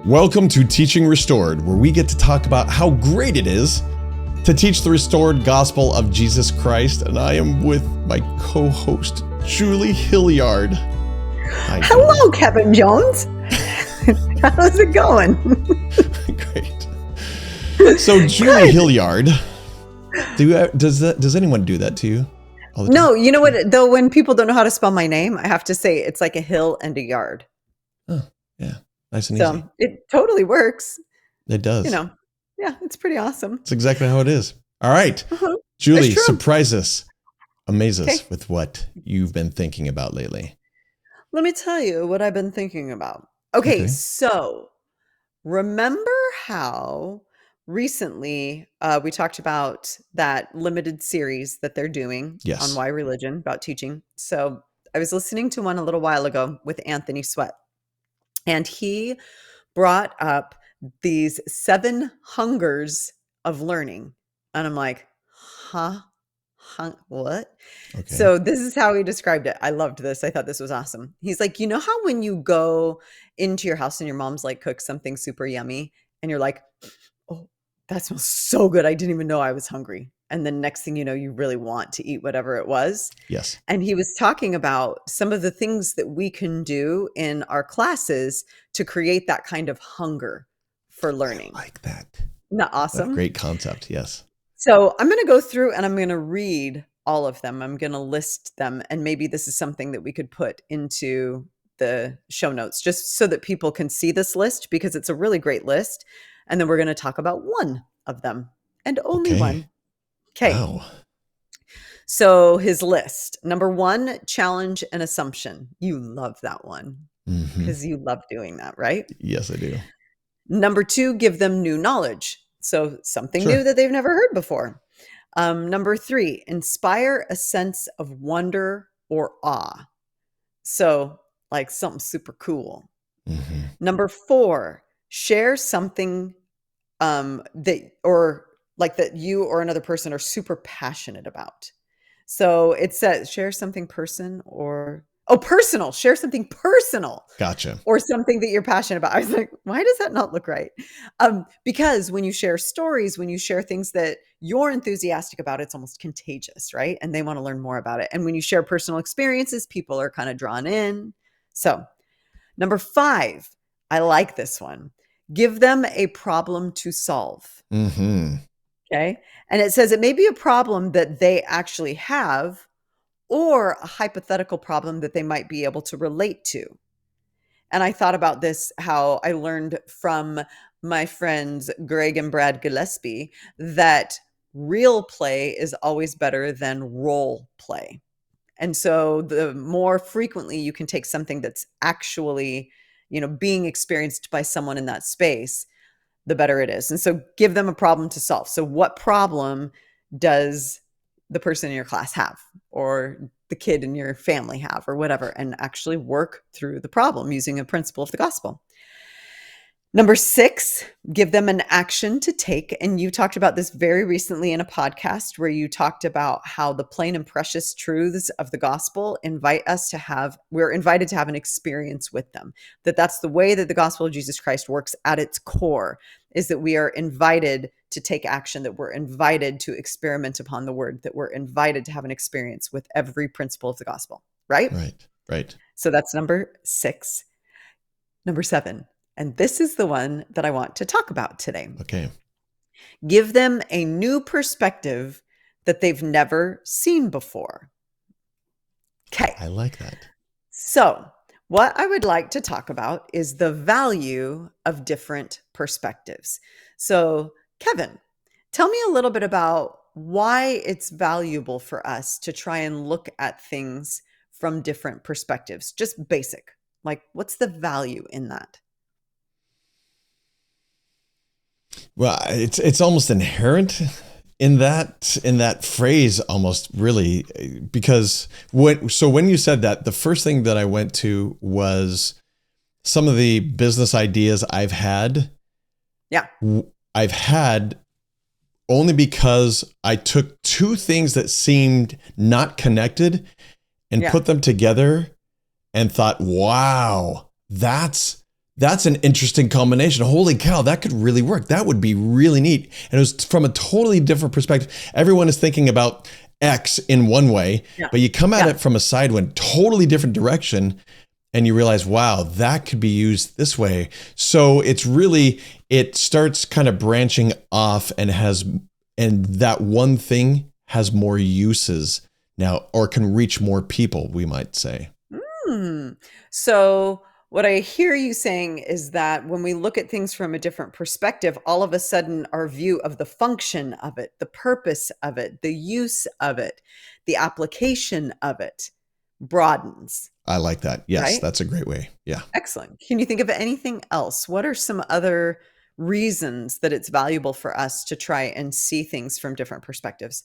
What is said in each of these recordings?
Welcome to Teaching Restored, where we get to talk about how great it is to teach the restored gospel of Jesus Christ. And I am with my co-host, Julie Hillyard. Hi, Hello, Julie. Kevin Jones. How's it going? Great. So, Julie Hillyard, does anyone do that to you? All the time? No, you know what? Though when people don't know how to spell my name, I have to say it's like a hill and a yard. Oh, yeah. Nice and So easy. it totally works. It does. You know, yeah, it's pretty awesome. It's exactly how it is. All right. Uh-huh. Julie, It's true. surprise us. Amaze us Okay. with what you've been thinking about lately. Let me tell you what I've been thinking about. Okay. So remember how recently we talked about that limited series that they're doing Yes. on Why Religion about teaching. So I was listening to one a little while ago with Anthony Sweat, and he brought up these 7 hungers of learning. And I'm like, what? Okay. So this is how he described it. I loved this. I thought this was awesome. He's like, you know how when you go into your house and your mom's like cooks something super yummy and you're like, oh, that smells so good. I didn't even know I was hungry. And then next thing you know, you really want to eat whatever it was. Yes. And he was talking about some of the things that we can do in our classes to create that kind of hunger for learning. I like that. Isn't that awesome? Great concept. Yes. So I'm going to go through and I'm going to read all of them. I'm going to list them. And maybe this is something that we could put into the show notes just so that people can see this list, because it's a really great list. And then we're going to talk about one of them and only one. Okay. Wow. So his list, number 1, challenge an assumption. You love that one because you love doing that, right? Yes, I do. Number 2, give them new knowledge. So something new that they've never heard before. Number 3, inspire a sense of wonder or awe. So like something super cool. Number 4, share something that you or another person are super passionate about. So it says share something personal. Share something personal. Gotcha. Or something that you're passionate about. I was like, why does that not look right? Because when you share stories, when you share things that you're enthusiastic about, it's almost contagious, right? And they want to learn more about it. And when you share personal experiences, people are kind of drawn in. So number 5, I like this one. Give them a problem to solve. Okay. And it says it may be a problem that they actually have or a hypothetical problem that they might be able to relate to. And I thought about this, how I learned from my friends Greg and Brad Gillespie that real play is always better than role play. And so the more frequently you can take something that's actually, being experienced by someone in that space, the better it is. And so give them a problem to solve. So what problem does the person in your class have, or the kid in your family have, or whatever, and actually work through the problem using a principle of the gospel. Number 6, give them an action to take. And you talked about this very recently in a podcast where you talked about how the plain and precious truths of the gospel we're invited to have an experience with them. That's the way that the gospel of Jesus Christ works at its core, is that we are invited to take action, that we're invited to experiment upon the word, that we're invited to have an experience with every principle of the gospel, right? Right. So that's number 6. Number 7. And this is the one that I want to talk about today. Okay. Give them a new perspective that they've never seen before. Okay. I like that. So what I would like to talk about is the value of different perspectives. So Kevin, tell me a little bit about why it's valuable for us to try and look at things from different perspectives. Just basic. Like, what's the value in that? Well, it's almost inherent in that phrase, almost, really, because when you said that, the first thing that I went to was some of the business ideas I've had. Yeah. I've had only because I took 2 things that seemed not connected and put them together and thought, wow, that's That's an interesting combination. Holy cow, that could really work. That would be really neat. And it was from a totally different perspective. Everyone is thinking about X in one way, Yeah. but you come at Yeah. it from a side one, totally different direction, and you realize, wow, that could be used this way. So it's really, it starts kind of branching off and that one thing has more uses now, or can reach more people, we might say. So what I hear you saying is that when we look at things from a different perspective, all of a sudden our view of the function of it, the purpose of it, the use of it, the application of it broadens, I like that. Yes, right? that's a great way. Yeah. Excellent. Can you think of anything else? What are some other reasons that it's valuable for us to try and see things from different perspectives?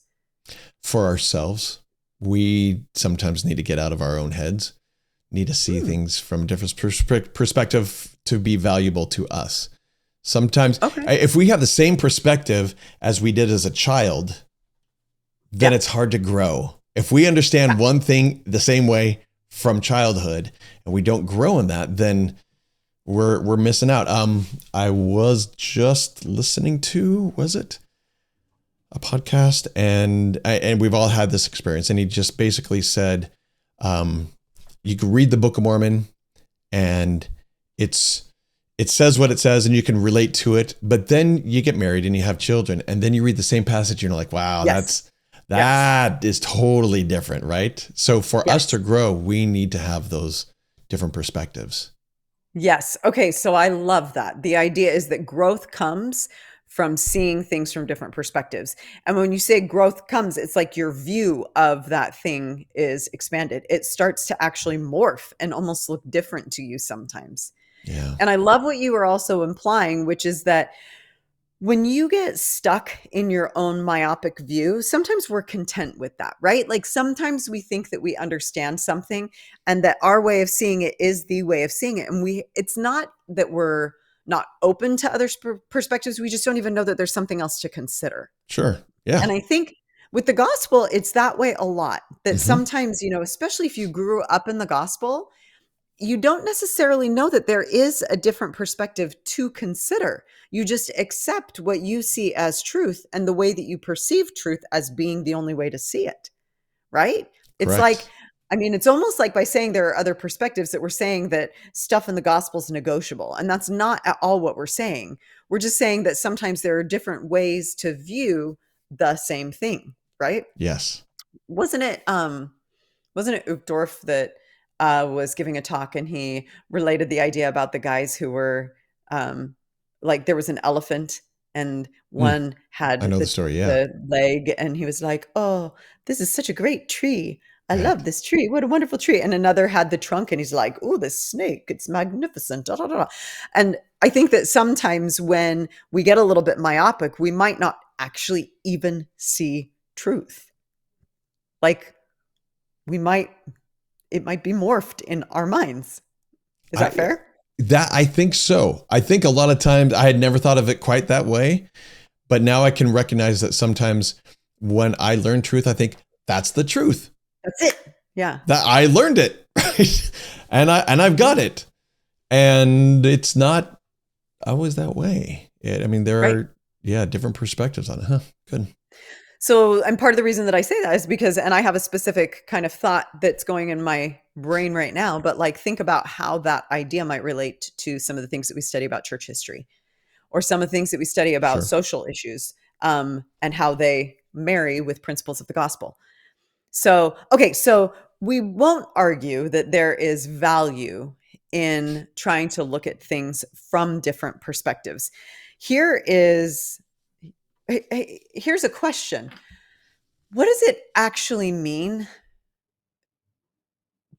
For ourselves, we sometimes need to get out of our own heads, need to see things from a different perspective to be valuable to us. Sometimes, Okay. if we have the same perspective as we did as a child, then Yeah. it's hard to grow. If we understand one thing the same way from childhood and we don't grow in that, then we're missing out. I was just listening to, was it a podcast? And we've all had this experience. And he just basically said, you can read the Book of Mormon and it says what it says and you can relate to it, but then you get married and you have children and then you read the same passage and you're like, wow, Yes. that is totally different, right? So for us Yes. to grow, we need to have those different perspectives. Yes. Okay. So I love that. The idea is that growth comes from seeing things from different perspectives. And when you say growth comes, it's like your view of that thing is expanded. It starts to actually morph and almost look different to you sometimes. Yeah. And I love what you were also implying, which is that when you get stuck in your own myopic view, sometimes we're content with that, right? Like sometimes we think that we understand something and that our way of seeing it is the way of seeing it. And it's not that we're not open to other perspectives. We just don't even know that there's something else to consider. Sure. Yeah. And I think with the gospel, it's that way a lot. That Mhm. sometimes, especially if you grew up in the gospel, you don't necessarily know that there is a different perspective to consider. You just accept what you see as truth and the way that you perceive truth as being the only way to see it, right? It's like, Correct. it's almost like by saying there are other perspectives that we're saying that stuff in the gospel is negotiable. And that's not at all what we're saying. We're just saying that sometimes there are different ways to view the same thing, right? Yes. Wasn't it Uchtdorf that was giving a talk and he related the idea about the guys who were like there was an elephant and one had I know the story. Yeah. the leg and he was like, oh, this is such a great tree. I Right. love this tree. What a wonderful tree. And another had the trunk and he's like, oh, this snake, it's magnificent. Da, da, da, da. And I think that sometimes when we get a little bit myopic, we might not actually even see truth. Like it might be morphed in our minds. Is that fair? I think so. I think a lot of times I had never thought of it quite that way, but now I can recognize that sometimes when I learn truth, I think that's the truth. That's it. Yeah. That I learned it, right? And I've got it, and it's not always that way. There Right. are different perspectives on it. Huh? Good. So, and part of the reason that I say that is because, and I have a specific kind of thought that's going in my brain right now, but like think about how that idea might relate to some of the things that we study about church history or some of the things that we study about Sure. social issues and how they marry with principles of the gospel. So, okay, so we won't argue that there is value in trying to look at things from different perspectives. Here's a question. What does it actually mean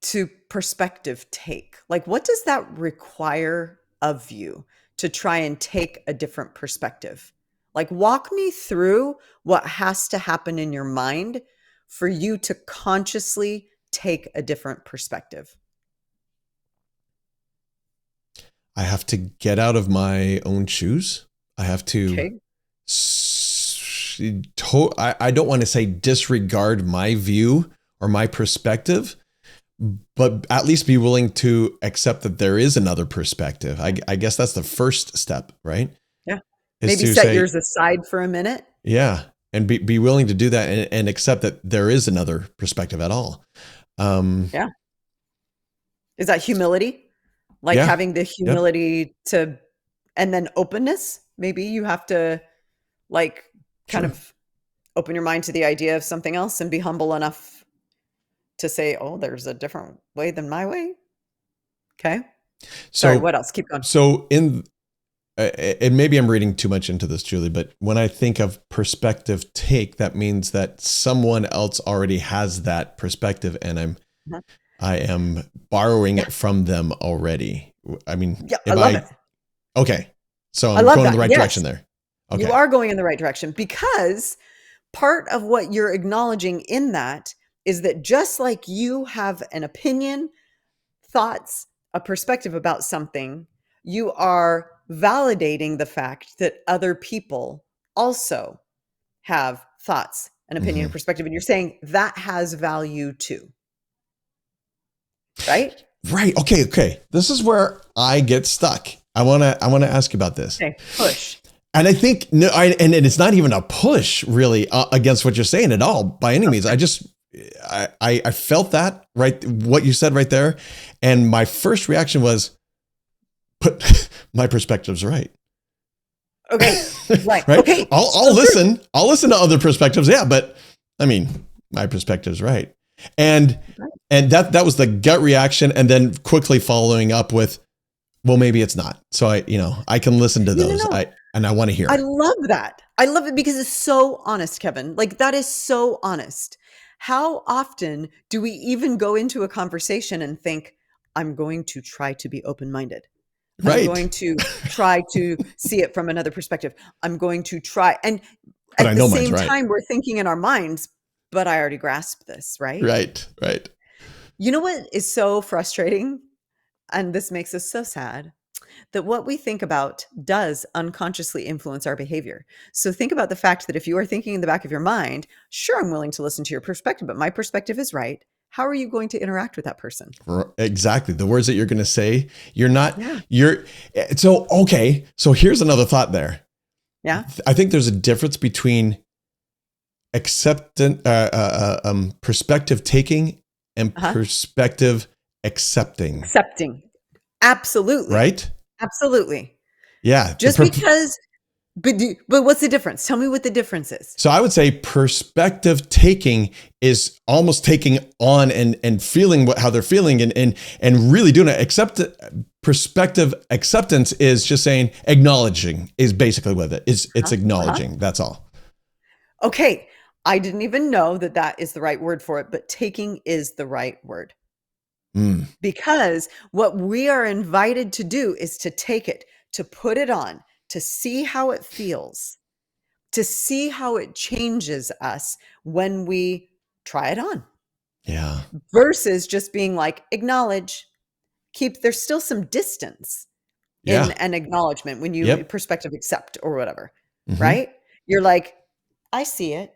to perspective take? Like, what does that require of you to try and take a different perspective? Like, walk me through what has to happen in your mind for you to consciously take a different perspective. I have to get out of my own shoes. I have to. Okay. I don't want to say disregard my view or my perspective, but at least be willing to accept that there is another perspective. I guess that's the first step, right? Yeah. Is Maybe to set say, yours aside for a minute. yeah, and be willing to do that and accept that there is another perspective at all. Yeah. Is that humility? Like Yeah. having the Yep. humility to, and then openness. Maybe you have to like kind Sure. of open your mind to the idea of something else and be humble enough to say, oh, there's a different way than my way. Okay. Sorry. So, What else? Keep going. so in and maybe I'm reading too much into this, Julie, but when I think of perspective take, that means that someone else already has that perspective, and Mhm. I am borrowing Yeah. it from them already. I mean, Yeah. I am love it. I okay? So I I'm love going in that. the right Yes. direction there. You Okay. are going in the right direction because part of what you're acknowledging in that is that just like you have an opinion, thoughts, a perspective about something, you are validating the fact that other people also have thoughts, an opinion, Hmm. and perspective. And you're saying that has value too, right? Right. Okay. Okay. This is where I get stuck. I wanna ask you about this. Okay, push. And I think no, and it's not even a push really against what you're saying at all by any means. Okay. I felt that right, what you said right there, and my first reaction was, "But my perspective's right." Okay. Right. Right? Okay. I'll So true. listen. I'll listen to other perspectives. Yeah, but I mean, my perspective's right, and Right. that was the gut reaction, and then quickly following up with, "Well, maybe it's not." So I can listen to No, no, those. no. I want to I hear. love that. I love it because it's so honest, Kevin. Like that is so honest. How often do we even go into a conversation and think, I'm going to try to be open minded? I'm Right. going to try to see it from another perspective. I'm going to try. And But at I the know mine's same right. time, we're thinking in our minds, but I already grasped this, right? Right. Right. You know what is so frustrating? And this makes us so sad that what we think about does unconsciously influence our behavior. So think about the fact that if you are thinking in the back of your mind, sure, I'm willing to listen to your perspective, but my perspective is right. How are you going to interact with that person? Exactly. The words that you're going to say, you're not, Yeah. so, okay. So here's another thought there. Yeah. I think there's a difference between perspective taking and Uh-huh. perspective accepting, Accepting. Absolutely. right? Absolutely. Yeah. Just because, but what's the difference? Tell me what the difference is. So I would say perspective taking is almost taking on and feeling how they're feeling and really doing it. Except perspective acceptance is just saying acknowledging is basically what it is. It's Uh-huh. Uh-huh. acknowledging. That's all. Okay. I didn't even know that that is the right word for it, but taking is the right word. Mm, Because what we are invited to do is to take it, to put it on, to see how it feels, to see how it changes us when we try it on, yeah. versus just being like, acknowledge, keep, there's still some distance in Yeah. an acknowledgement when you Yep. perspective accept or whatever, Hmm. right? You're like, I see it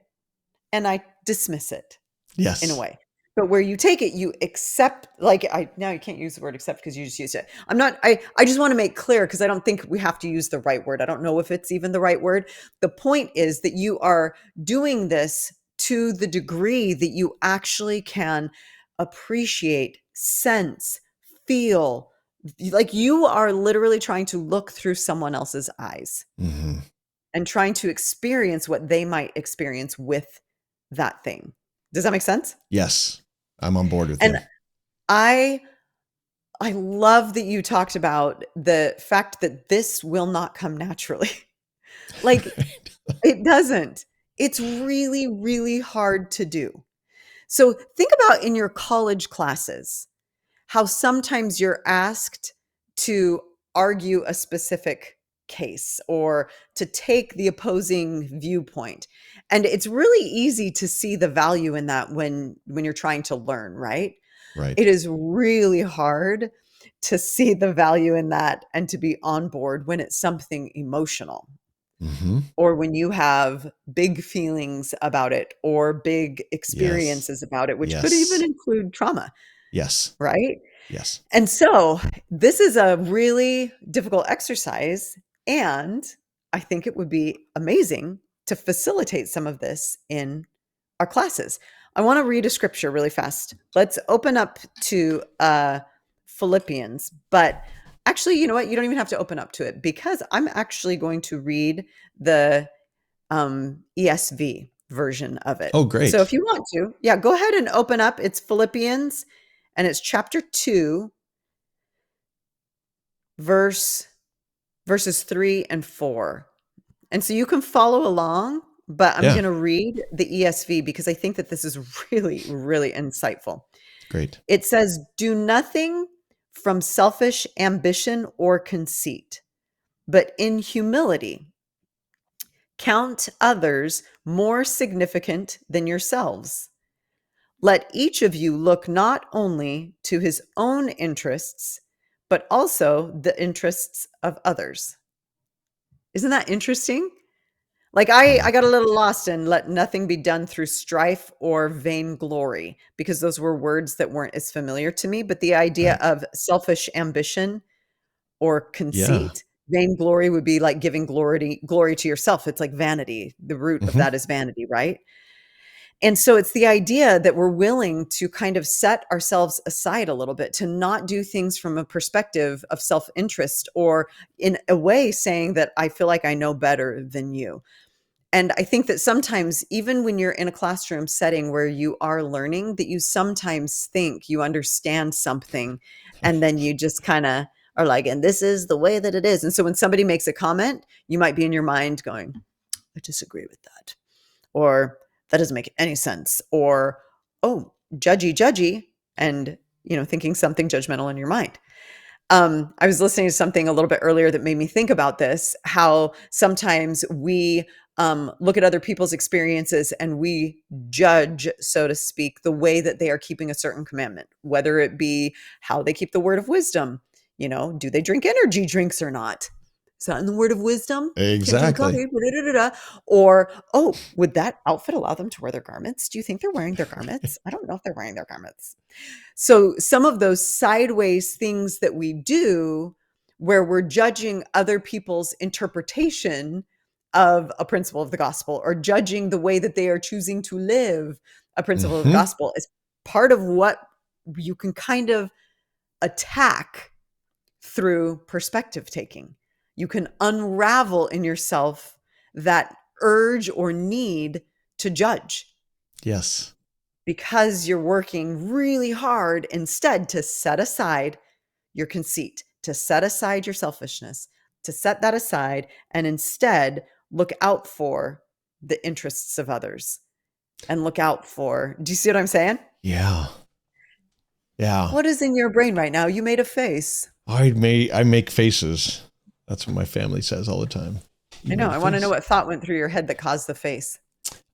and I dismiss it in a Yes. way. But where you take it, you accept, like I now you can't use the word accept because you just used it. I'm not, I just want to make clear because I don't think we have to use the right word. I don't know if it's even the right word. The point is that you are doing this to the degree that you actually can appreciate, sense, feel, like you are literally trying to look through someone else's eyes Hmm. and trying to experience what they might experience with that thing. Does that make sense? Yes. I'm on board with you. And I I love that you talked about the fact that this will not come naturally. Like it doesn't. It's really really hard to do. So think about in your college classes how sometimes you're asked to argue a specific case or to take the opposing viewpoint. And it's really easy to see the value in that when you're trying to learn, right? Right. It is really hard to see the value in that and to be on board when it's something emotional Hmm. or when you have big feelings about it or big Yes. experiences about it, which could even Yes. include trauma. Yes. right? Yes. And so this is a really difficult exercise. And I think it would be amazing to facilitate some of this in our classes. I want to read a scripture really fast. Let's open up to Philippians. But actually, you know what? You don't even have to open up to it, because I'm actually going to read the ESV version of it. Oh, So if great. you want to, yeah, go ahead and open up. It's Philippians, and it's chapter 2, verses 3 and 4. And so you can follow along, but I'm Yeah. going to read the ESV because I think that this is really, really insightful. Great. It says, "Do nothing from selfish ambition or conceit, but in humility count others more significant than yourselves. Let each of you look not only to his own interests, but also the interests of others." Isn't that interesting? Like I got a little lost in "let nothing be done through strife or vainglory," because those were words that weren't as familiar to me. But the idea Right. of selfish ambition or Yeah. conceit, vainglory would be like giving glory to yourself. It's like vanity. The root of Hmm. that is vanity, right? And so it's the idea that we're willing to kind of set ourselves aside a little bit, to not do things from a perspective of self-interest, or in a way saying that I feel like I know better than you. And I think that sometimes, even when you're in a classroom setting where you are learning, that you sometimes think you understand something, and then you just kind of are like, and this is the way that it is. And so when somebody makes a comment, you might be in your mind going, I disagree with that, or that doesn't make any sense, or, oh, judgy, and, thinking something judgmental in your mind. I was listening to something a little bit earlier that made me think about this, how sometimes we look at other people's experiences and we judge, so to speak, the way that they are keeping a certain commandment, whether it be how they keep the word of wisdom. Do they drink energy drinks or not? Is that in the word of wisdom? Can't drink Exactly. coffee. Or, oh, would that outfit allow them to wear their garments? Do you think they're wearing their garments? I don't know if they're wearing their garments. So some of those sideways things that we do, where we're judging other people's interpretation of a principle of the gospel, or judging the way that they are choosing to live a principle of the Hmm. gospel, is part of what you can kind of attack through perspective taking. You can unravel in yourself that urge or need to judge, Yes. because you're working really hard instead to set aside your conceit, to set aside your selfishness, to set that aside, and instead look out for the interests of others, and look out for, do you see what I'm saying? Yeah. Yeah. What is in your brain right now? You made a face. I make faces. That's what my family says all the time. I You know. made a I want to know face. what thought went through your head that caused the face.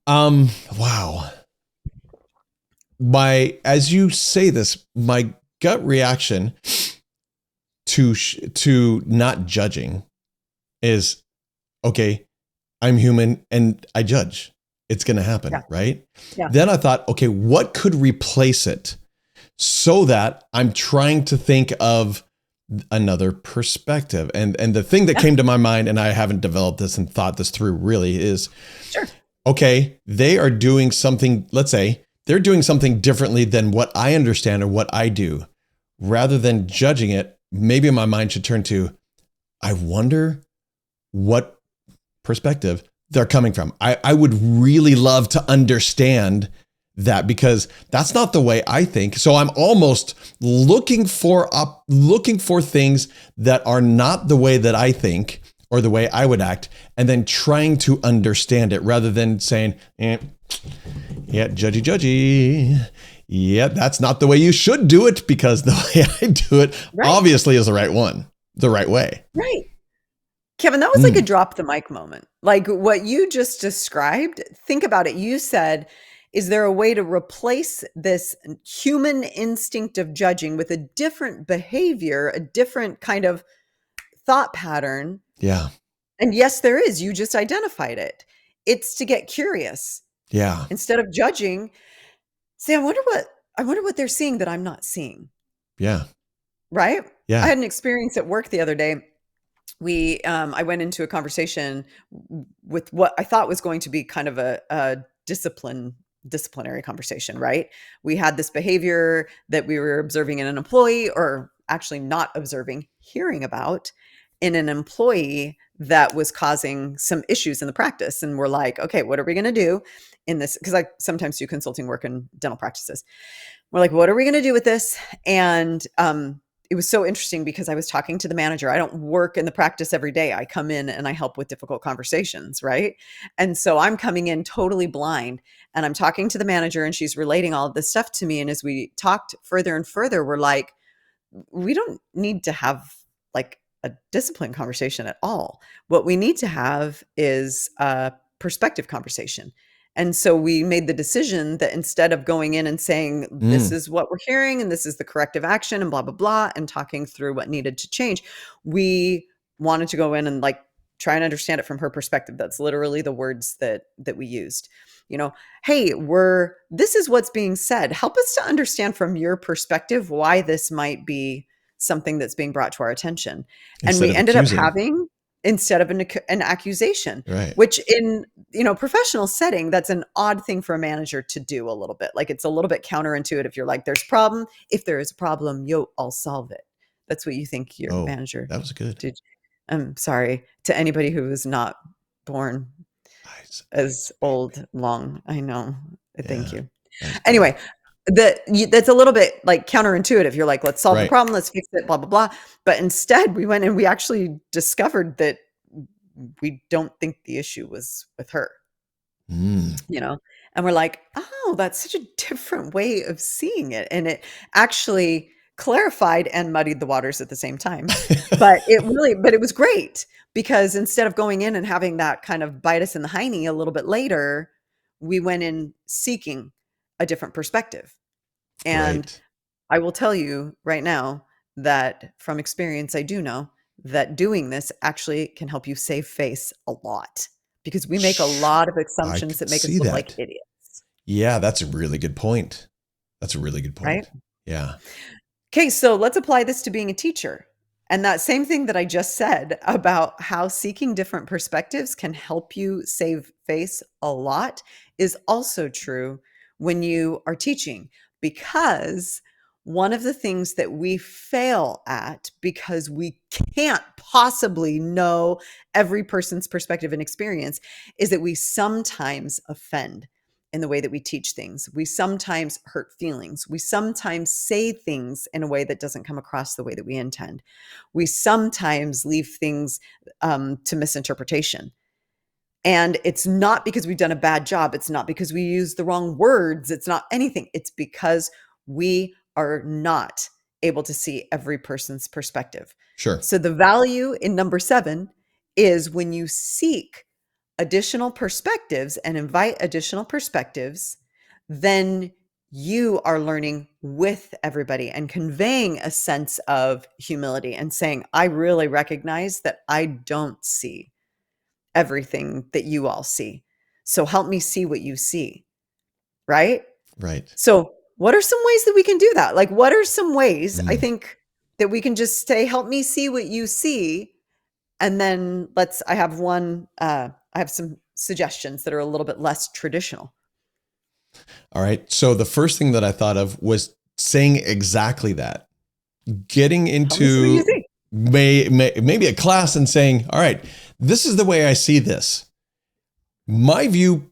Wow. As you say this, my gut reaction to not judging is, okay, I'm human and I judge. It's going to Yeah. happen, right? Yeah. Then I thought, okay, what could replace it, so that I'm trying to think of another perspective. And the thing that Yeah. came to my mind, and I haven't developed this and thought this through really, is, Sure. okay, they are doing something, let's say they're doing something differently than what I understand or what I do. Rather than judging it, maybe my mind should turn to, I wonder what perspective they're coming from. I would really love to understand that, because that's not the way I think. So I'm almost looking for things that are not the way that I think or the way I would act, and then trying to understand it, rather than saying, yeah, judgy. Yeah, that's not the way you should do it, because the way I do it Right. obviously is the right way. Right. Kevin, that was like a drop the mic moment. Like what you just described. Think about it. You said, is there a way to replace this human instinct of judging with a different behavior, a different kind of thought pattern? Yeah. And yes, there is. You just identified it. It's to get curious. Yeah. Instead of judging, say, I wonder what they're seeing that I'm not seeing. Yeah. Right? I Yeah. had an experience at work the other day. I went into a conversation with what I thought was going to be kind of a disciplinary conversation, right? We had this behavior that we were observing in an employee, or actually not observing, hearing about in an employee that was causing some issues in the practice. And we're like, okay, what are we going to do in this? Because I sometimes do consulting work in dental practices. We're like, what are we going to do with this? And it was so interesting because I was talking to the manager. I don't work in the practice every day. I come in and I help with difficult conversations, right? And so I'm coming in totally blind, and I'm talking to the manager, and she's relating all of this stuff to me. And as we talked further and further, we're like, we don't need to have like a discipline conversation at all. What we need to have is a perspective conversation. And so we made the decision that instead of going in and saying, this Mm. is what we're hearing and this is the corrective action and blah, blah, blah, and talking through what needed to change, we wanted to go in and like try and understand it from her perspective. That's literally the words that we used. You know, hey, this is what's being said. Help us to understand from your perspective why this might be something that's being brought to our attention. And Instead we of ended up accusing. having, instead of an accusation, Right. which in, professional setting, that's an odd thing for a manager to do a little bit. Like it's a little bit counterintuitive. You're like, there's a problem. If there is a problem, I'll solve it. That's what you think your Oh, manager that was good. did. I'm sorry to anybody who was not born Nice. as old, long. I know. Thank Yeah. you. That's good. Anyway, that's a little bit like counterintuitive. You're like, let's solve the Right. problem, let's fix it, blah, blah, blah. But instead, we went and we actually discovered that we don't think the issue was with her, Mm. and we're like, oh, that's such a different way of seeing it. And it actually clarified and muddied the waters at the same time. But it was great because instead of going in and having that kind of bite us in the hiney a little bit later, we went in seeking a different perspective. And Right. I will tell you right now that from experience, I do know that doing this actually can help you save face a lot because we make a lot of I assumptions could that make us see look like that. idiots, Yeah, that's a really good point. That's a really good right? point. Yeah. Okay, so let's apply this to being a teacher. And that same thing that I just said about how seeking different perspectives can help you save face a lot is also true when you are teaching, because one of the things that we fail at because we can't possibly know every person's perspective and experience is that we sometimes offend in the way that we teach things. We sometimes hurt feelings. We sometimes say things in a way that doesn't come across the way that we intend. We sometimes leave things to misinterpretation. And it's not because we've done a bad job. It's not because we use the wrong words. It's not anything. It's because we are not able to see every person's perspective. Sure. So the value in number 7 is when you seek additional perspectives and invite additional perspectives, then you are learning with everybody and conveying a sense of humility and saying, I really recognize that I don't see everything that you all see. So help me see what you see. Right. Right. So, what are some ways that we can do that? Like, what are some ways I Mm. think that we can just say, help me see what you see? And then I have I have some suggestions that are a little bit less traditional. All right. So the first thing that I thought of was saying exactly that. Getting Help me see what you into see. maybe a class and saying, all right, this is the way I see this. My view,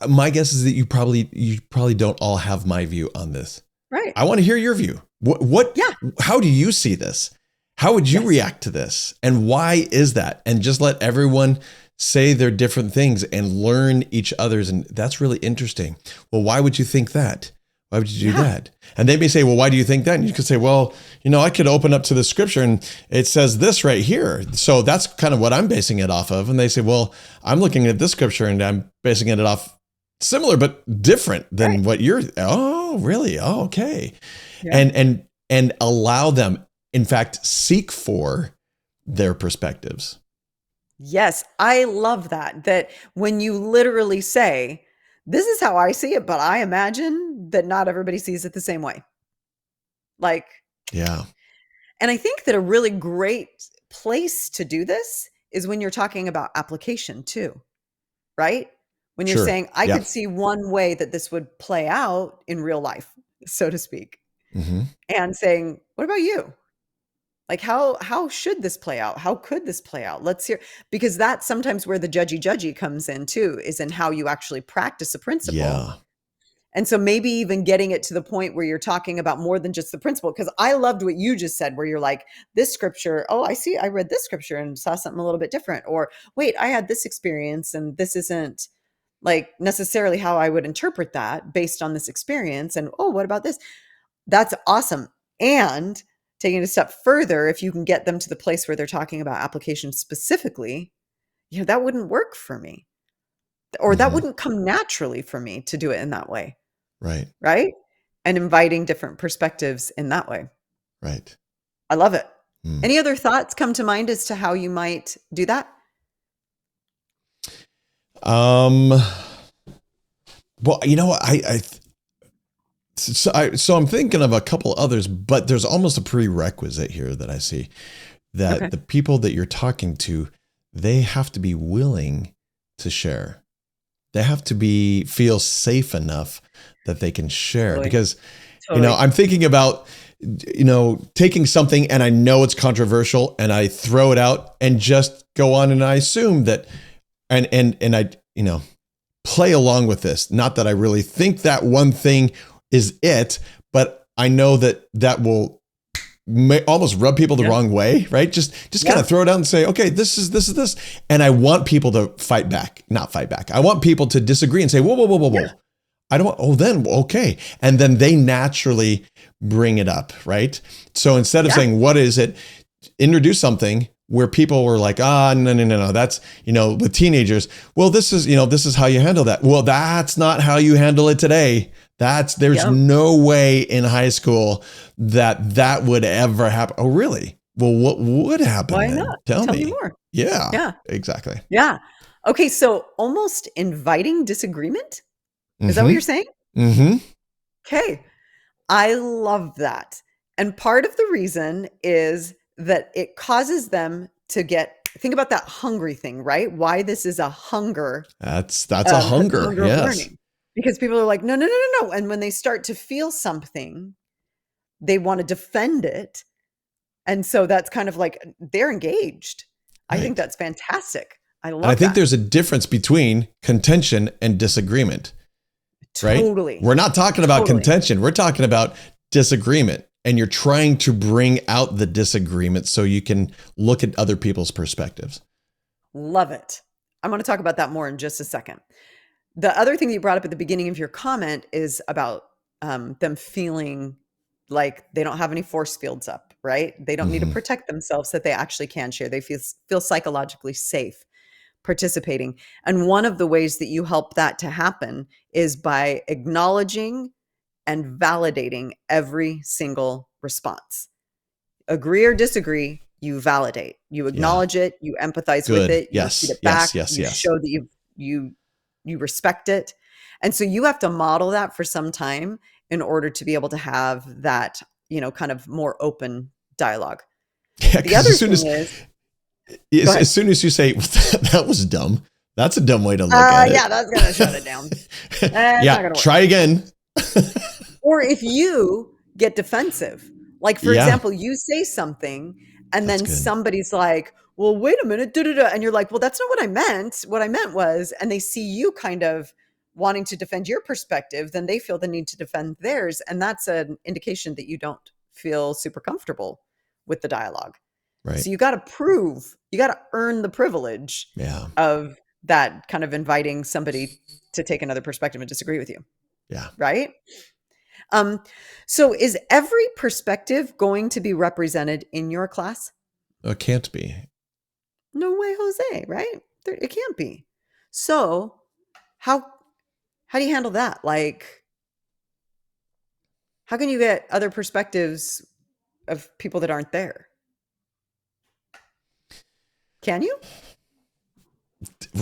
my guess is that you probably don't all have my view on this. Right. I want to hear your view. What Yeah. how do you see this? How would you Yes. react to this? And why is that? And just let everyone say their different things and learn each other's. And that's really interesting. Well, why would you think that? Why would you do Yeah. that? And they may say, well, why do you think that? And you could say, well, I could open up to the scripture and it says this right here. So that's kind of what I'm basing it off of. And they say, well, I'm looking at this scripture and I'm basing it off similar, but different than Right. what oh, really? Oh, okay. Yeah. And allow them, in fact, seek for their perspectives. Yes. I love that. That when you literally say, This is how I see it, but I imagine that not everybody sees it the same way. Like, Yeah. and I think that a really great place to do this is when you're talking about application too, right? When you're Sure. saying, I Yeah. could see one way that this would play out in real life, so to speak, Mm-hmm. and saying, what about you? Like, how should this play out? How could this play out? Let's hear, because that's sometimes where the judgy comes in too, is in how you actually practice a principle. Yeah. And so maybe even getting it to the point where you're talking about more than just the principle. Because I loved what you just said, where you're like, this scripture, oh, I see, I read this scripture and saw something a little bit different. Or wait, I had this experience and this isn't like necessarily how I would interpret that based on this experience. And oh, what about this? That's awesome. And taking it a step further, if you can get them to the place where they're talking about application specifically, that wouldn't work for me, or that Mm-hmm. wouldn't come naturally for me to do it in that way. Right. Right? And inviting different perspectives in that way. Right. I love it. Mm. Any other thoughts come to mind as to how you might do that? Well, you know what? So I'm thinking of a couple others, but there's almost a prerequisite here that I see, that Okay. the people that you're talking to, they have to be willing to share. They have to feel safe enough that they can share. Totally. Because, Totally. I'm thinking about, taking something and I know it's controversial and I throw it out and just go on, and I assume that, and I, play along with this. Not that I really think that one thing is it, but I know that will almost rub people the wrong way, right? Just kind of throw it out and say, okay, this is this. And I want people to not fight back. I want people to disagree and say, whoa. Yeah. I don't want, then, okay. And then they naturally bring it up, right? So instead of saying, what is it? Introduce something where people were like, no. That's, with teenagers. Well, this is how you handle that. Well, that's not how you handle it today. There's no way in high school that would ever happen. Oh, really? Well, what would happen? Why then? not? Tell me me more. Yeah. Yeah. Exactly. Yeah. Okay. So almost inviting disagreement. Is that what you're saying? Mm-hmm. Okay. I love that. And part of the reason is that it causes them to think about that hungry thing, right? Why this is a hunger. That's a hunger. Of Yes. learning. Because people are like, no. And when they start to feel something, they want to defend it. And so that's kind of like they're engaged. Right. I think that's fantastic. I love that. And I think there's a difference between contention and disagreement. Right? Totally. We're not talking about contention. We're talking about disagreement. And you're trying to bring out the disagreement so you can look at other people's perspectives. Love it. I'm going to talk about that more in just a second. The other thing that you brought up at the beginning of your comment is about them feeling like they don't have any force fields up, right? They don't need to protect themselves, that they actually can share. They feel psychologically safe participating. And one of the ways that you help that to happen is by acknowledging and validating every single response. Agree or disagree, you validate. You acknowledge it, you empathize with it, you repeat it back, you show that you respect it. And so you have to model that for some time in order to be able to have that, kind of more open dialogue. Yeah, the other thing is, as soon as you say that was dumb, that's a dumb way to look at it. Yeah, that's gonna shut it down. Yeah, try again. Or if you get defensive, like for example, you say something and then somebody's like, well, wait a minute, and you're like, well, that's not what I meant. What I meant was, and they see you kind of wanting to defend your perspective, then they feel the need to defend theirs. And that's an indication that you don't feel super comfortable with the dialogue. Right. So you got to earn the privilege of that, kind of inviting somebody to take another perspective and disagree with you. Yeah. Right. So is every perspective going to be represented in your class? It can't be. No way, Jose, right? It can't be. So how do you handle that? Like, how can you get other perspectives of people that aren't there? Can you?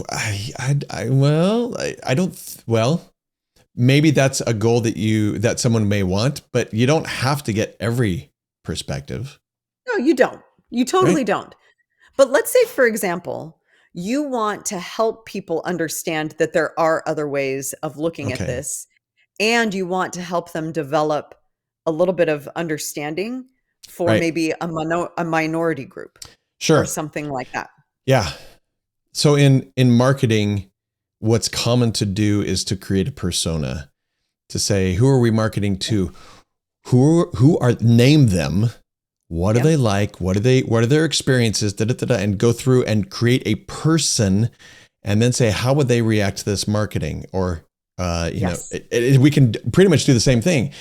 I don't, well, maybe that's a goal that someone may want, but you don't have to get every perspective, No, you don't. You right? totally don't. But let's say, for example, you want to help people understand that there are other ways of looking at Okay. this, and you want to help them develop a little bit of understanding for Right. maybe a minority group or Sure. something like that. Yeah. So in marketing, what's common to do is to create a persona, to say, who are we marketing to? Who are name them? What are Yep. they like? What are their experiences? Da, da, da, da, and go through and create a person, and then say, how would they react to this marketing? Or Yes. we can pretty much do the same thing,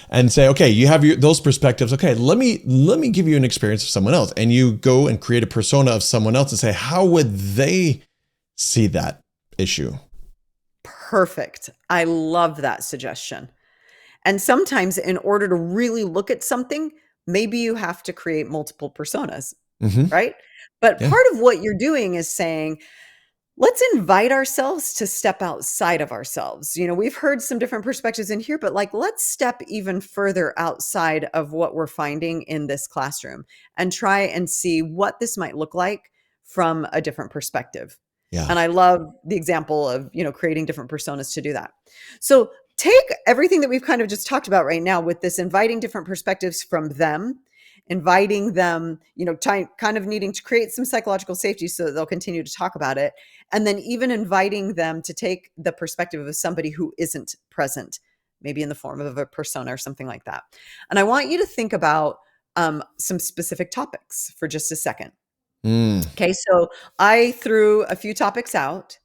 and say, okay, you have those perspectives. Okay, let me give you an experience of someone else, and you go and create a persona of someone else, and say, how would they see that issue? Perfect. I love that suggestion. And sometimes, in order to really look at something, maybe you have to create multiple personas, Mm-hmm. right? But Yeah. part of what you're doing is saying, let's invite ourselves to step outside of ourselves. We've heard some different perspectives in here, but like, let's step even further outside of what we're finding in this classroom and try and see what this might look like from a different perspective. Yeah. And I love the example of, creating different personas to do that. So take everything that we've kind of just talked about right now with this inviting different perspectives from them, inviting them, kind of needing to create some psychological safety so that they'll continue to talk about it, and then even inviting them to take the perspective of somebody who isn't present, maybe in the form of a persona or something like that. And I want you to think about some specific topics for just a second. Mm. Okay, so I threw a few topics out,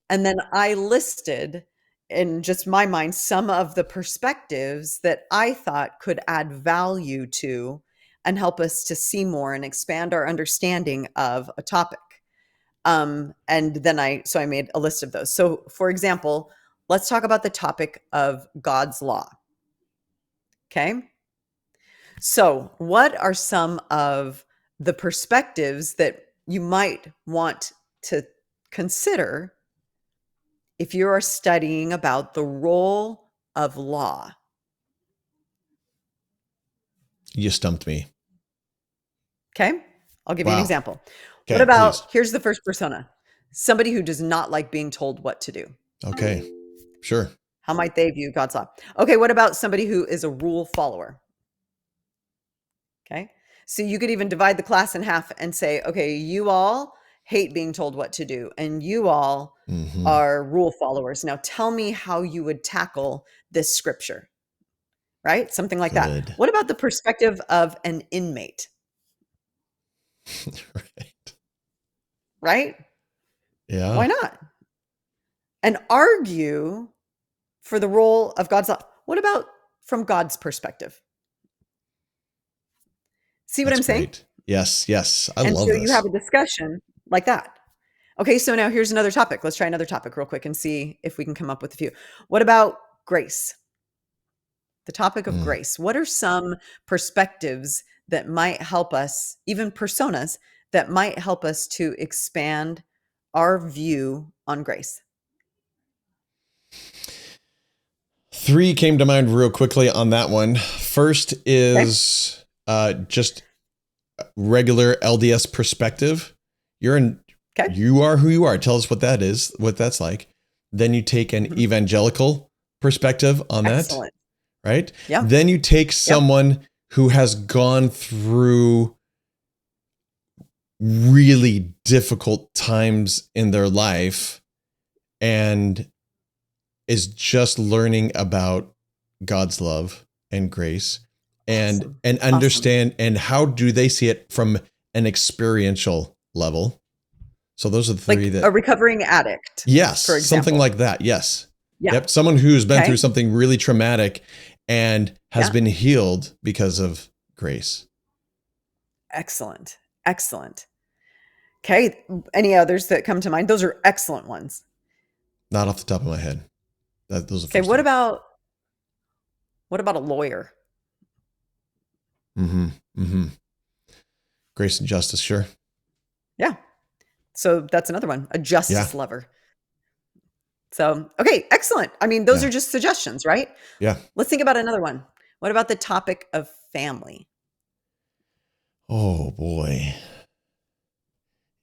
and then I listed in just my mind some of the perspectives that I thought could add value to and help us to see more and expand our understanding of a topic. And then I made a list of those. So for example, let's talk about the topic of God's law. Okay. So what are some of the perspectives that you might want to consider if you are studying about the role of law? You stumped me. Okay. I'll give you an Wow. example. What Okay, please. about, here's the first persona, somebody who does not like being told what to do. Okay. Sure. How might they view God's law? Okay. What about somebody who is a rule follower? Okay. So you could even divide the class in half and say, okay, you all hate being told what to do, and you all Mm-hmm. are rule followers. Now tell me how you would tackle this scripture, right? Something like that. Good. What about the perspective of an inmate, Right. right? Yeah. Why not? And argue for the role of God's law. What about from God's perspective? See what That's I'm saying? great. Yes. Yes. I And love so you have this. a discussion like that. Okay, so now here's another topic. Let's try another topic real quick and see if we can come up with a few. What about grace? The topic of Mm. grace. What are some perspectives that might help us, even personas that might help us to expand our view on grace? Three came to mind real quickly on that one. First Okay. is just regular LDS perspective. Okay. You are who you are. Tell us what that is, what that's like. Then you take an Mhm. evangelical perspective on that, Excellent. right? Yep. Then you take Yep. someone who has gone through really difficult times in their life and is just learning about God's love and grace and Awesome. Awesome. understand, and how do they see it from an experiential level. So those are the three Like a that, recovering addict, yes, for something example. like that. Yes. Yeah. Yep. Someone who's been through Okay. something really traumatic and has Yeah. been healed because of grace. Excellent. Excellent. Okay. Any others that come to mind? Those are excellent ones. Not off the top of my head. Those are the Okay. first three. What about a lawyer? Mm-hmm. Mm-hmm. Grace and justice. Sure. Yeah. So that's another one, a Yeah. justice lover. So, okay, excellent. I mean, those Yeah. are just suggestions, right? Yeah. Let's think about another one. What about the topic of family? Oh boy.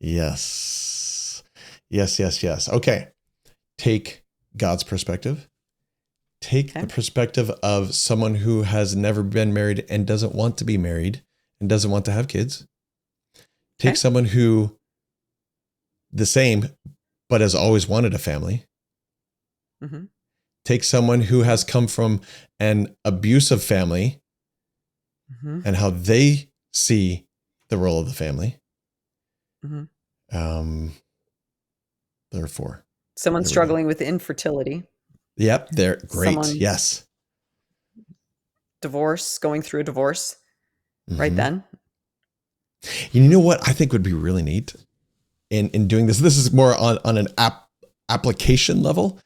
Yes. Yes, yes, yes. Okay. Take God's perspective. Take the Okay. perspective of someone who has never been married and doesn't want to be married and doesn't want to have kids. Take Okay. someone who the same but has always wanted a family. Mm-hmm. Take someone who has come from an abusive family Mm-hmm. and how they see the role of the family. Mm-hmm. There are four. Someone There we go. struggling with infertility, Yep, they're great. someone Yes. divorce, going through a divorce right Mm-hmm. then. You know what I think would be really neat in doing this? This is more on an application level.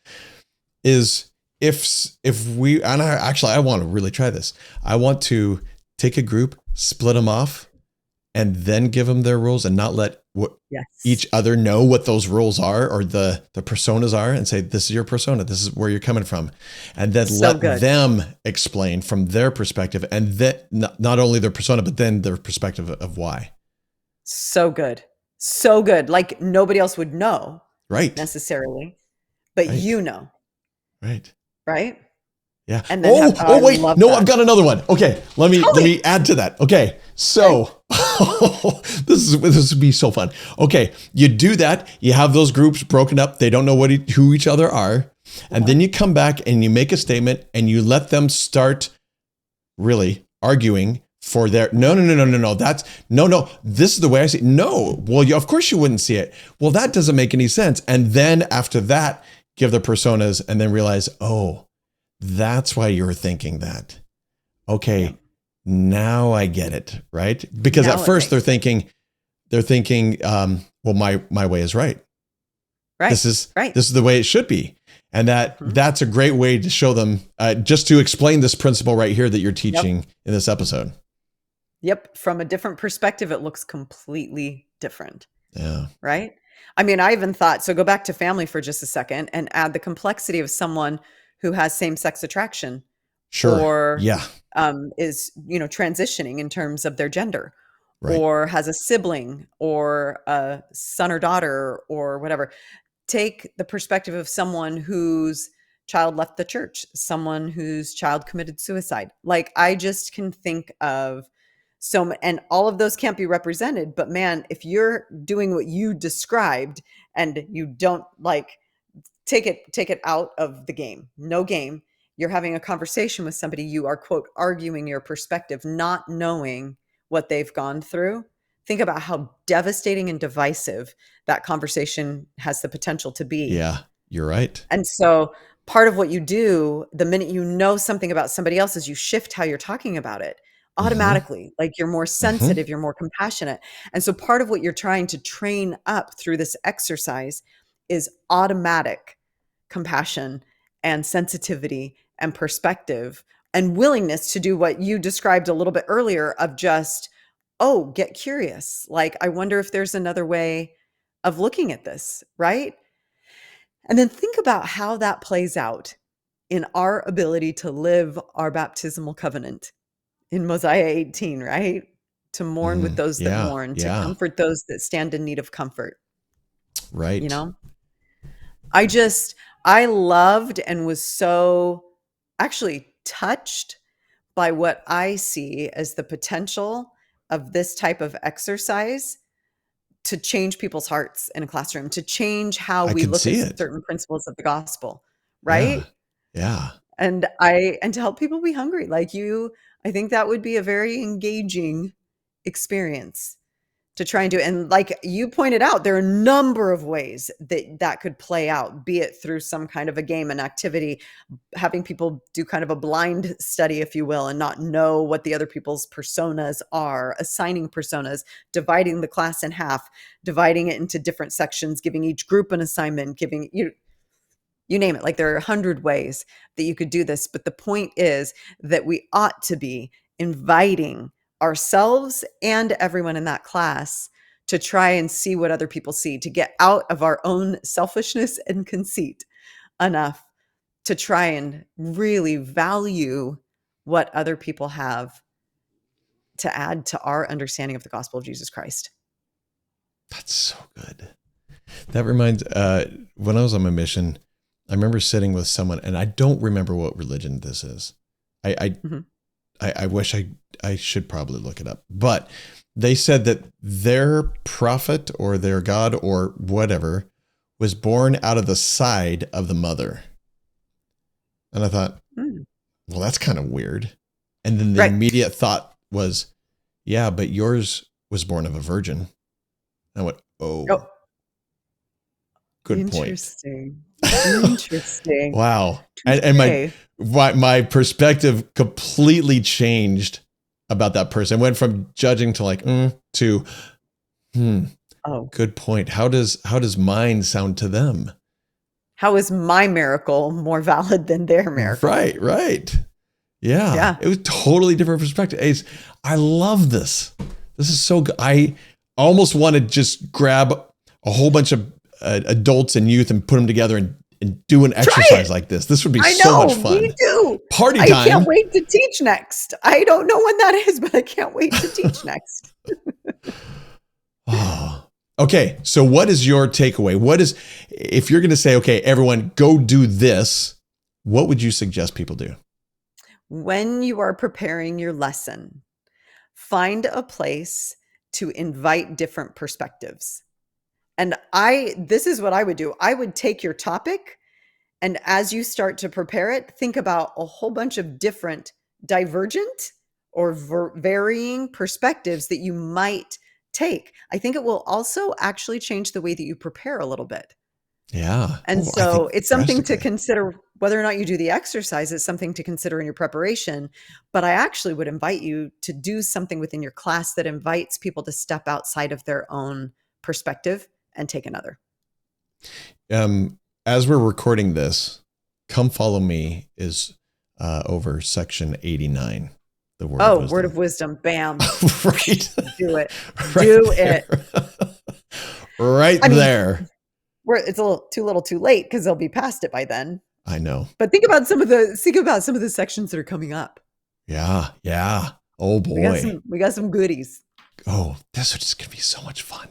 Is if we, and I want to really try this. I want to take a group, split them off, and then give them their rules and not let Yes. each other know what those rules are or the personas are, and say, this is your persona, this is where you're coming from, and then So let good. them explain from their perspective, and that not only their persona but then their perspective of why. So good. So good. Like nobody else would know Right. necessarily, but Right. you know, Right. right? Yeah. And then Oh, have, oh, I oh, wait. love No, that. I've got another one. Okay. Let Tell me. me add to that. Okay. So this would be so fun. Okay. You do that. You have those groups broken up. They don't know who each other are. And then you come back and you make a statement and you let them start really arguing for their, no. That's no. This is the way I see it. No. Well, of course you wouldn't see it. Well, that doesn't make any sense. And then after that, give their personas and then realize, oh, that's why you were thinking that. Okay, Yeah. now I get it, right? Because Now at it first makes they're thinking, well, my way is right. right. This is Right. the way it should be, and that's a great way to show them, just to explain this principle right here that you're teaching in this episode. Yep. From a different perspective, it looks completely different. Yeah. Right. I mean, I even thought, so go back to family for just a second and add the complexity of someone who has same-sex attraction Sure. or Yeah. is, transitioning in terms of their gender Right. or has a sibling or a son or daughter or whatever. Take the perspective of someone whose child left the church, someone whose child committed suicide. Like I just can think of and all of those can't be represented, but man, if you're doing what you described and you don't like take it out of the game, no game, you're having a conversation with somebody, you are quote arguing your perspective, not knowing what they've gone through. Think about how devastating and divisive that conversation has the potential to be. Yeah. You're right. And so part of what you do the minute you know something about somebody else is you shift how you're talking about it Mm-hmm. automatically. Like you're more Mm-hmm. sensitive, you're more compassionate. And so part of what you're trying to train up through this exercise is automatic compassion and sensitivity and perspective and willingness to do what you described a little bit earlier of just, oh, get curious. Like, I wonder if there's another way of looking at this, right? And then think about how that plays out in our ability to live our baptismal covenant in Mosiah 18, right? To mourn with those that Yeah. mourn, to Yeah. comfort those that stand in need of comfort, you Right. know? I loved and was so actually touched by what I see as the potential of this type of exercise to change people's hearts in a classroom, to change how I we can look at see it. certain principles of the gospel, Yeah. right? Yeah. And to help people be hungry like you, I think that would be a very engaging experience to try and do. And like you pointed out, there are a number of ways that could play out, be it through some kind of a game, an activity, having people do kind of a blind study, if you will, and not know what the other people's personas are, assigning personas, dividing the class in half, dividing it into different sections, giving each group an assignment, giving you name it. Like there are 100 ways that you could do this. But the point is that we ought to be inviting ourselves and everyone in that class to try and see what other people see, to get out of our own selfishness and conceit, enough to try and really value what other people have to add to our understanding of the gospel of Jesus Christ. That's so good. That reminds, when I was on my mission, I remember sitting with someone, and I don't remember what religion this is. I wish I should probably look it up, but they said that their prophet or their God or whatever was born out of the side of the mother. And I thought, well, that's kind of weird. And then the immediate thought was, yeah, but yours was born of a virgin. I went, oh. Good point. Interesting. Wow. And my perspective completely changed about that person. Went from judging to like, to, good point. How does mine sound to them? How is my miracle more valid than their miracle? Right. Yeah. It was totally different perspective. I love this. This is so good. I almost want to just grab a whole bunch of adults and youth and put them together and do an exercise like this. This would be so much fun. Me too. Party time. I can't wait to teach next. I don't know when that is, but I can't wait to teach next. Okay. So what is your takeaway? If you're going to say, okay, everyone go do this, what would you suggest people do? When you are preparing your lesson, find a place to invite different perspectives. And this is what I would do. I would take your topic, and as you start to prepare it, think about a whole bunch of different divergent or varying perspectives that you might take. I think it will also actually change the way that you prepare a little bit. Yeah. And so it's something to consider. Whether or not you do the exercise is something to consider in your preparation. But I actually would invite you to do something within your class that invites people to step outside of their own perspective and take another. As we're recording this, Come Follow Me is over section 89. The word of wisdom. Word of wisdom. Bam. Right. Do it. Do it. Right there. It's a little too late because they'll be past it by then. I know. But think about some of the sections that are coming up. Yeah. Oh boy. We got some goodies. Oh, this is just gonna be so much fun.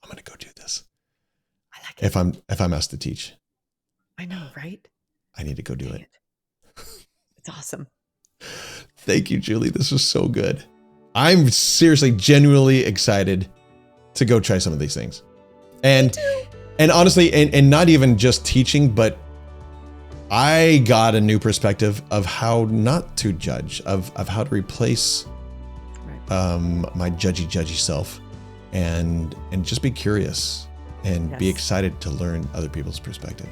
I'm gonna go do this. I like it. If I'm asked to teach. I know, right? I need to go do it. It's awesome. Thank you, Julie. This was so good. I'm seriously, genuinely excited to go try some of these things. And honestly, and not even just teaching, but I got a new perspective of how not to judge, of how to replace my judgy self and just be curious and be excited to learn other people's perspective.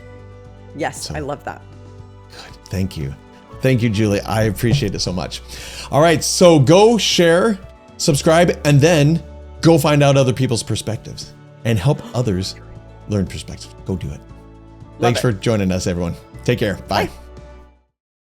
Yes, so, I love that. Good. Thank you. Thank you, Julie. I appreciate it so much. All right. So go share, subscribe, and then go find out other people's perspectives and help others learn perspective. Go do it. Thanks for joining us, everyone. Take care. Bye.